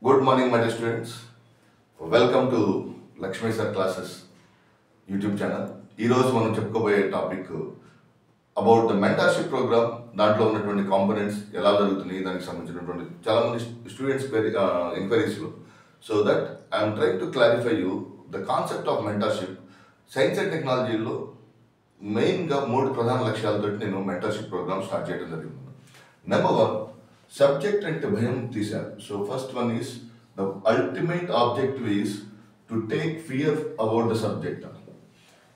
Good morning, my dear students. Welcome to Lakshmi Sir Classes YouTube channel. ఈ రోజు మనం చెప్పుకోబోయే topic about the mentorship programme. దాంట్లో ఉన్నటువంటి కాంపోనెంట్స్ ఎలా జరుగుతున్నాయి దానికి సంబంధించినటువంటి చాలా మంది స్టూడెంట్స్ ఎంక్వైరీస్లో. So that I'm trying to clarify you the concept of mentorship. Science and టెక్నాలజీలో మెయిన్గా 3 ప్రధాన లక్ష్యాలతో నేను మెంటర్షిప్ ప్రోగ్రామ్ స్టార్ట్ చేయడం జరిగింది. నెంబర్ 1, సబ్జెక్ట్ అంటే భయం తీశారు. So first one is the ultimate objective is to take fear about the subject.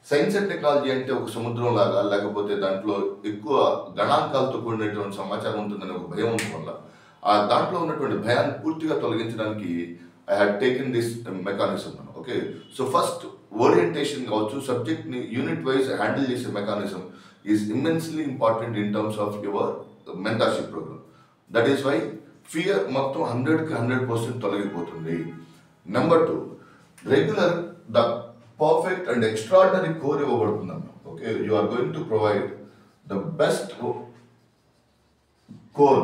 Science and technology అంటే ఒక సముద్రం లాగా, లేకపోతే దాంట్లో ఎక్కువ గణాంకాలతో కూడినటువంటి సమాచారం ఉంటుందని ఒక భయం ఉండడం వల్ల దాంట్లో ఉన్నటువంటి భయాన్ని పూర్తిగా తొలగించడానికి I had taken this mechanism. Okay, so first orientation కావచ్చు, సబ్జెక్ట్ని యూనిట్ వైజ్ హ్యాండిల్ చేసే mechanism is immensely important in terms of your mentorship programme. That is why fear మొత్తం 100కి 100% తొలగిపోతుంది. Number 2, regular the perfect and extraordinary core ఇవ్వబడుతుందన్న. Okay, you are going to provide the best core.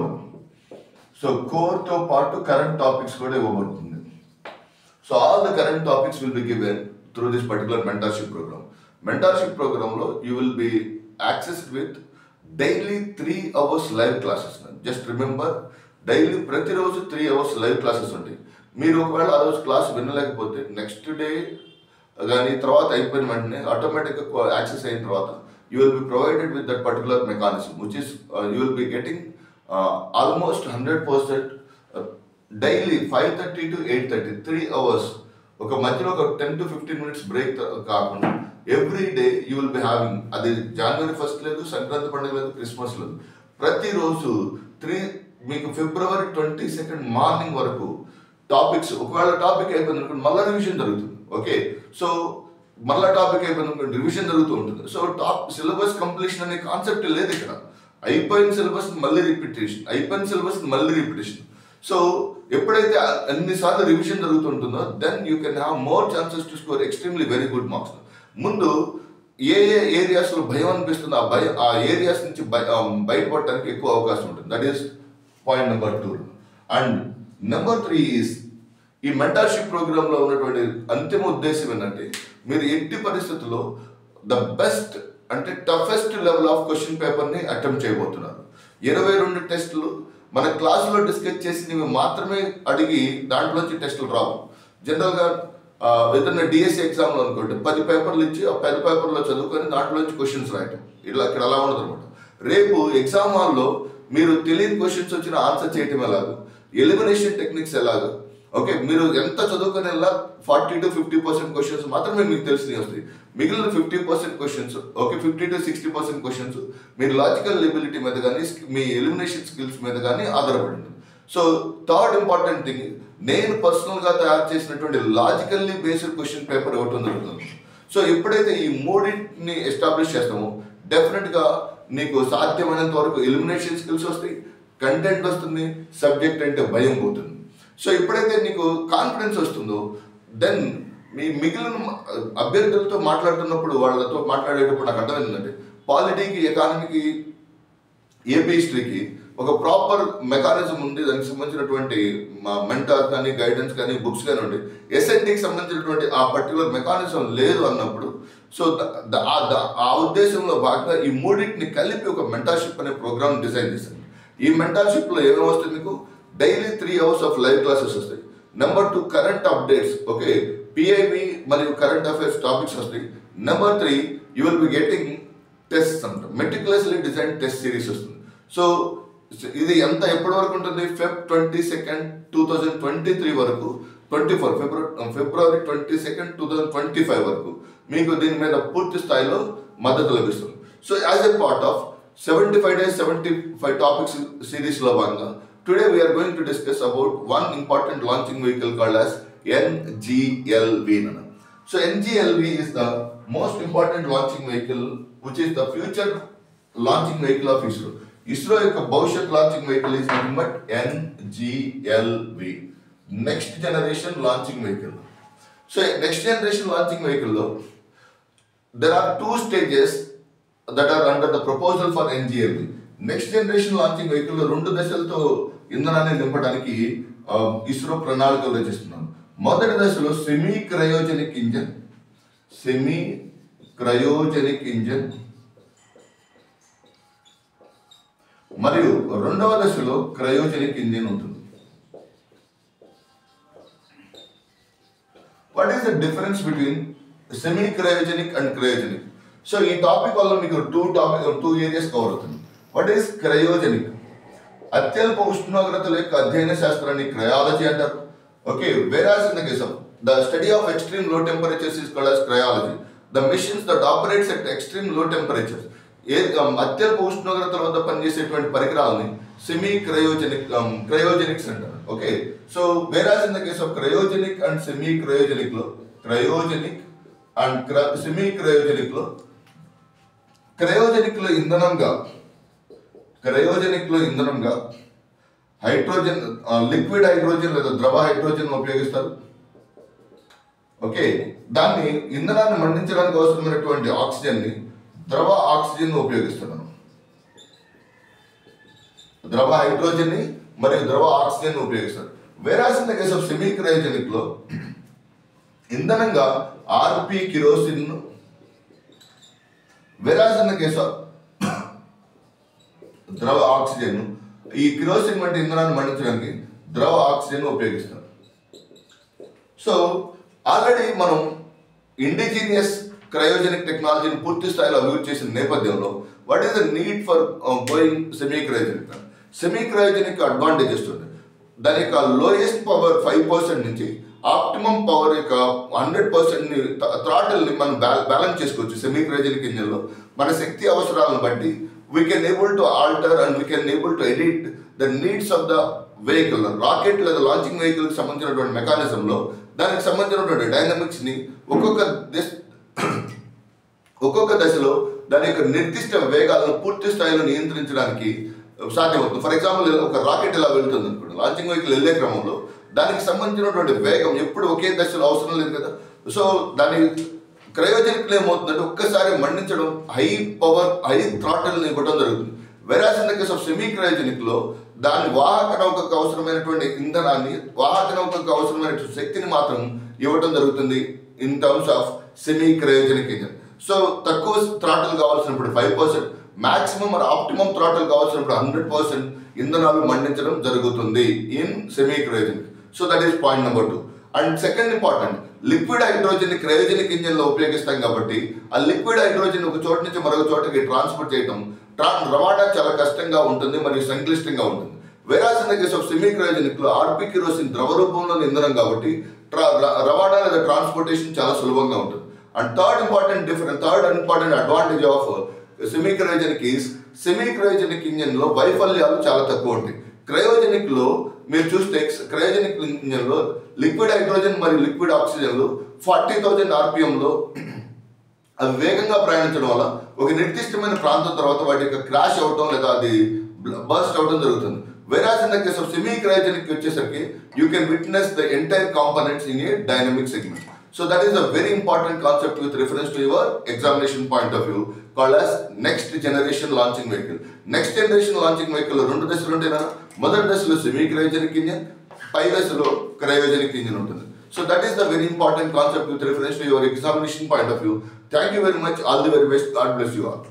So కోర్తో పాటు current topics కూడా ఇవ్వబడుతుంది. So all the current topics will be given through this particular mentorship programme. Mentorship ప్రోగ్రాంలో you will be accessed with daily 3 hours live classes. Just remember, daily ప్రతిరోజు 3 hours live classes ఉంటాయి. మీరు ఒకవేళ ఆ రోజు class వినలేకపోతే next day కానీ తర్వాత అయిపోయిన వెంటనే ఆటోమేటిక్గా యాక్సెస్ అయిన తర్వాత you will be provided with that particular mechanism which is you will be getting almost 100% daily 5:30 to 8:30 3 hours. ఒక మధ్యలో ఒక 10 to 15 minutes బ్రేక్ కాకుండా every day you will be having. అది January 1st లేదు, సంక్రాంతి పండుగ లేదు, క్రిస్మస్ లేదు, ప్రతిరోజు మీకు February 22nd మార్నింగ్ వరకు టాపిక్స్. ఒకవేళ టాపిక్ అయిపోయింది అనుకోండి మళ్ళీ రివిజన్ జరుగుతుంది. ఓకే, సో మళ్ళీ టాపిక్ అయిపోయింది అనుకోండి రివిజన్ జరుగుతూ ఉంటుంది. సో సిలబస్ కంప్లీషన్ అనే కాన్సెప్ట్ లేదు ఇక్కడ. అయిపోయిన సిలబస్ మళ్ళీ రిపిటేషన్, అయిపోయిన సిలబస్ మళ్ళీ రిపిటేషన్. సో ఎప్పుడైతే అన్నిసార్లు రివిజన్ జరుగుతుంటుందో then you can have more chances to score extremely very good marks. ముందు ఏ ఏరియాస్లో భయం అనిపిస్తుందో ఆ ఏరియాస్ నుంచి బయటపడటానికి ఎక్కువ అవకాశం ఉంటుంది. That is point number 2. And number 3 is ఈ మెంటర్షిప్ ప్రోగ్రాంలో ఉన్నటువంటి అంతిమ ఉద్దేశం ఏంటంటే మీరు ఎట్టి పరిస్థితుల్లో ద బెస్ట్ అంటే టఫెస్ట్ లెవెల్ ఆఫ్ క్వశ్చన్ పేపర్ని అటెంప్ట్ చేయబోతున్నారు. 22 టెస్టులు మన క్లాసులో డిస్కస్ చేసినవి మాత్రమే అడిగి దాంట్లోంచి టెస్టులు రావు. జనరల్గా ఏదైనా డిఎస్సి ఎగ్జామ్లో అనుకోండి 10 పేపర్లు ఇచ్చి ఆ 10 పేపర్లో చదువుకొని దాంట్లోంచి క్వశ్చన్స్ రాయటం, ఇక్కడ అలా ఉండదు అనమాట. రేపు ఎగ్జామ్ హాల్లో మీరు తెలియని క్వశ్చన్స్ వచ్చిన ఆన్సర్ చేయటం ఎలాగో, ఎలిమినేషన్ టెక్నిక్స్ ఎలాగో, ఓకే, మీరు ఎంత చదువుకొని వెళ్ళా 40 to 50% క్వశ్చన్స్ మాత్రమే మీకు తెలిసినవి వస్తాయి. మిగిలిన 50% క్వశ్చన్స్, ఓకే, 50 to 60% క్వశ్చన్స్ మీరు లాజికల్ ఎబిలిటీ మీద కానీ మీ ఎలిమినేషన్ స్కిల్స్ మీద కానీ ఆధారపడింది. సో థర్డ్ ఇంపార్టెంట్ థింగ్, నేను పర్సనల్గా తయారు చేసినటువంటి లాజికల్లీ బేస్డ్ క్వశ్చన్ పేపర్ ఇవ్వటం జరుగుతుంది. సో ఎప్పుడైతే ఈ మూడింటిని ఎస్టాబ్లిష్ చేస్తామో డెఫినెట్గా నీకు సాధ్యమైనంత వరకు ఎలిమినేషన్ స్కిల్స్ వస్తాయి, కంటెంట్ వస్తుంది, సబ్జెక్ట్ అంటే భయం పోతుంది. సో ఎప్పుడైతే నీకు కాన్ఫిడెన్స్ వస్తుందో దెన్ మీ మిగిలిన అభ్యర్థులతో మాట్లాడుతున్నప్పుడు వాళ్ళతో మాట్లాడేటప్పుడు నాకు అర్థం ఏంటంటే పాలిటీకి, ఎకానమీకి, ఏపీ హిస్టరీకి ఒక ప్రాపర్ మెకానిజం ఉంది. దానికి సంబంధించినటువంటి మెంటర్ కానీ గైడెన్స్ కానీ బుక్స్ కానీ ఉంటాయి. ఎస్ఎన్టీకి సంబంధించినటువంటి ఆ పర్టికులర్ మెకానిజం లేదు అన్నప్పుడు సో ఆ ఉద్దేశంలో భాగంగా ఈ మూడింటిని కలిపి ఒక మెంటర్షిప్ అనే ప్రోగ్రామ్ డిజైన్ చేశాను. ఈ మెంటర్షిప్లో ఏమేమి వస్తుంది మీకు daily 3 hours of live classes వస్తాయి. Number 2 current updates, okay, PIB మరియు కరెంట్ అఫైర్స్ టాపిక్స్ వస్తాయి. Number 3 you will be getting test అంట, మెటిక్యులస్లీ డిజైన్ టెస్ట్ సిరీస్ వస్తుంది. సో ఇది ఎంత ఎప్పటి వరకు ఉంటుంది? Feb 22nd 2023 వరకు, February 22nd 2025 వరకు మీకు దీని మీద పూర్తి స్థాయిలో మద్దతు లభిస్తుంది. So as a part of 75 days 75 topics సిరీస్లో భాగంగా today we are going to discuss about one important launching vehicle called as NGLV. So NGLV is the most important launching vehicle which is the future launching vehicle of ISRO. ISRO యొక్క భవిష్యత్ launching vehicle is nothing but NGLV, next generation launching vehicle. So next generation launching vehicle లో there are 2 stages that are under the proposal for NGLV. Next generation launching vehicle 2 దశలతో ఇంధనాన్ని నింపడానికి ఇస్రో ప్రణాళికలు రచిస్తున్నాను. మొదటి దశలో semi cryogenic engine మరియు రెండవ దశలో cryogenic engine ఉంటుంది. What is the difference between semi cryogenic and cryogenic? So ఈ టాపిక్ వల్ల మీకు టూ ఏరియాస్ కవర్ అవుతుంది. What is cryogenic? అత్యల్ప ఉష్ణోగ్రతల యొక్క అధ్యయన శాస్త్రాన్ని క్రయాలజీ అంటారు. Okay, whereas in the case of the study of extreme low temperatures is called as cryology. The machines that operates at extreme low temperatures, అత్యల్ప ఉష్ణోగ్రతల వద్ద పనిచేసేటువంటి పరికరాలని సెమీ క్రయోజెనిక్స్ అంటారు. Okay, so whereas in the case of cryogenic and semi cryogenic లో cryogenic and semi cryogenic లో cryogenic లో ఇంధనంగా hydrogen, liquid hydrogen లేదా ద్రవ హైడ్రోజన్ ఉపయోగిస్తారు. ఓకే, దాన్ని ఇంధనాన్ని మండించడానికి అవసరమైనటువంటి ఆక్సిజన్ని ద్రవ ఆక్సిజన్ ఉపయోగిస్తున్నాను. ద్రవ హైడ్రోజన్ ని మరియు ద్రవ ఆక్సిజన్ ఉపయోగిస్తారు. whereas in the case of semi cryogenic లో ఇంధనంగా RP kerosene, whereas in the case of ద్రవ ఆక్సిజన్, ఈ కిరోసిన్ వంటి ఇంధనాన్ని మండించడానికి ద్రవ ఆక్సిజన్ ఉపయోగిస్తారు. సో ఆల్రెడీ మనం ఇండిజినియస్ క్రయోజెనిక్ టెక్నాలజీని పూర్తి స్థాయిలో అభివృద్ధి చేసిన నేపథ్యంలో what is the need for going semi cryogenic? Semi cryogenic advantages ఉంది. దాని యొక్క లోయెస్ట్ పవర్ 5% నుంచి ఆప్టిమం పవర్ యొక్క 100% థ్రాటిల్ని మనం బ్యాలెన్స్ చేసుకోవచ్చు. సెమీ క్రయోజెనిక్ ఇంజిన్లో మన శక్తి అవసరాలను బట్టి we can able to alter and we can able to edit the needs of the vehicle. Rocket లేదా లాంచింగ్ వెహికల్కి సంబంధించినటువంటి మెకానిజంలో దానికి సంబంధించినటువంటి డైనమిక్స్ని ఒక్కొక్క దశలో దాని యొక్క నిర్దిష్ట వేగాలను పూర్తి స్థాయిలో నియంత్రించడానికి సాధ్యమవుతుంది. ఫర్ ఎగ్జాంపుల్, ఒక రాకెట్ ఇలా వెళ్తుంది అనుకోండి, లాంచింగ్ వెహికల్ వెళ్ళే క్రమంలో దానికి సంబంధించినటువంటి వేగం ఎప్పుడు ఒకే దశలో అవసరం లేదు కదా. సో దాని క్రయోజెనిక్లో ఏమవుతుందంటే ఒక్కసారి మండించడం, హై పవర్ హై థ్రాటిల్ని ఇవ్వడం జరుగుతుంది. whereas in the case of semi క్రయోజెనిక్లో దాని వాహక నౌకకు అవసరమైనటువంటి ఇంధనాన్ని, వాహక నౌకకు అవసరమైనటువంటి శక్తిని మాత్రం ఇవ్వడం జరుగుతుంది in terms of semi cryogenic engine. So తక్కువ థ్రాటిల్ కావాల్సినప్పుడు 5%, మాక్సిమం మరి ఆప్టిమం థ్రాటిల్ కావాల్సినప్పుడు 100% ఇంధనాలు మండించడం జరుగుతుంది in semi cryogenic. So that is point number 2. And second important, liquid hydrogen cryogenic ఇంజిన్లో ఉపయోగిస్తాం కాబట్టి ఆ లిక్విడ్ హైడ్రోజన్ ఒక చోటు నుంచి మరొక చోటకి ట్రాన్స్పోర్ట్ చేయడం, రవాణా చాలా కష్టంగా ఉంటుంది మరియు సంక్లిష్టంగా ఉంటుంది. whereas in the case of semi క్రయోజెనిక్లో ఆర్పి కిరోసిన్ ద్రవ రూపంలో ఇంధనం కాబట్టి రవాణా లేదా ట్రాన్స్పోర్టేషన్ చాలా సులభంగా ఉంటుంది. And third important advantage of semi cryogenic is semi cryogenic ఇంజిన్లో వైఫల్యాలు చాలా తక్కువ ఉంటాయి. క్రయోజెనిక్లో మీరు చూస్తే క్రయోజెనిక్ ఇంజిన్లో లిక్విడ్ హైడ్రోజన్ మరియు లిక్విడ్ ఆక్సిజన్లు 40,000 RPMలో అవి వేగంగా ప్రయాణించడం వల్ల ఒక నిర్దిష్టమైన ప్రాంతం తర్వాత వాటి యొక్క క్రాష్ అవటం లేదా అది బర్స్ట్ అవటం జరుగుతుంది. whereas in the case of semi cryogenic వచ్చేసరికి you can witness the entire components in a dynamic segment. So that is a very important concept with reference to your examination point of view called as next generation launching vehicle. Next generation launching vehicle 2 దశలు ఉంటాయి. మొదటి దశలో semi cryogenic engine, పై దశలో cryogenic engine ఉంటుంది. So that is the very important concept with reference to your examination point of view. Thank you very much. All the very best. God bless you all.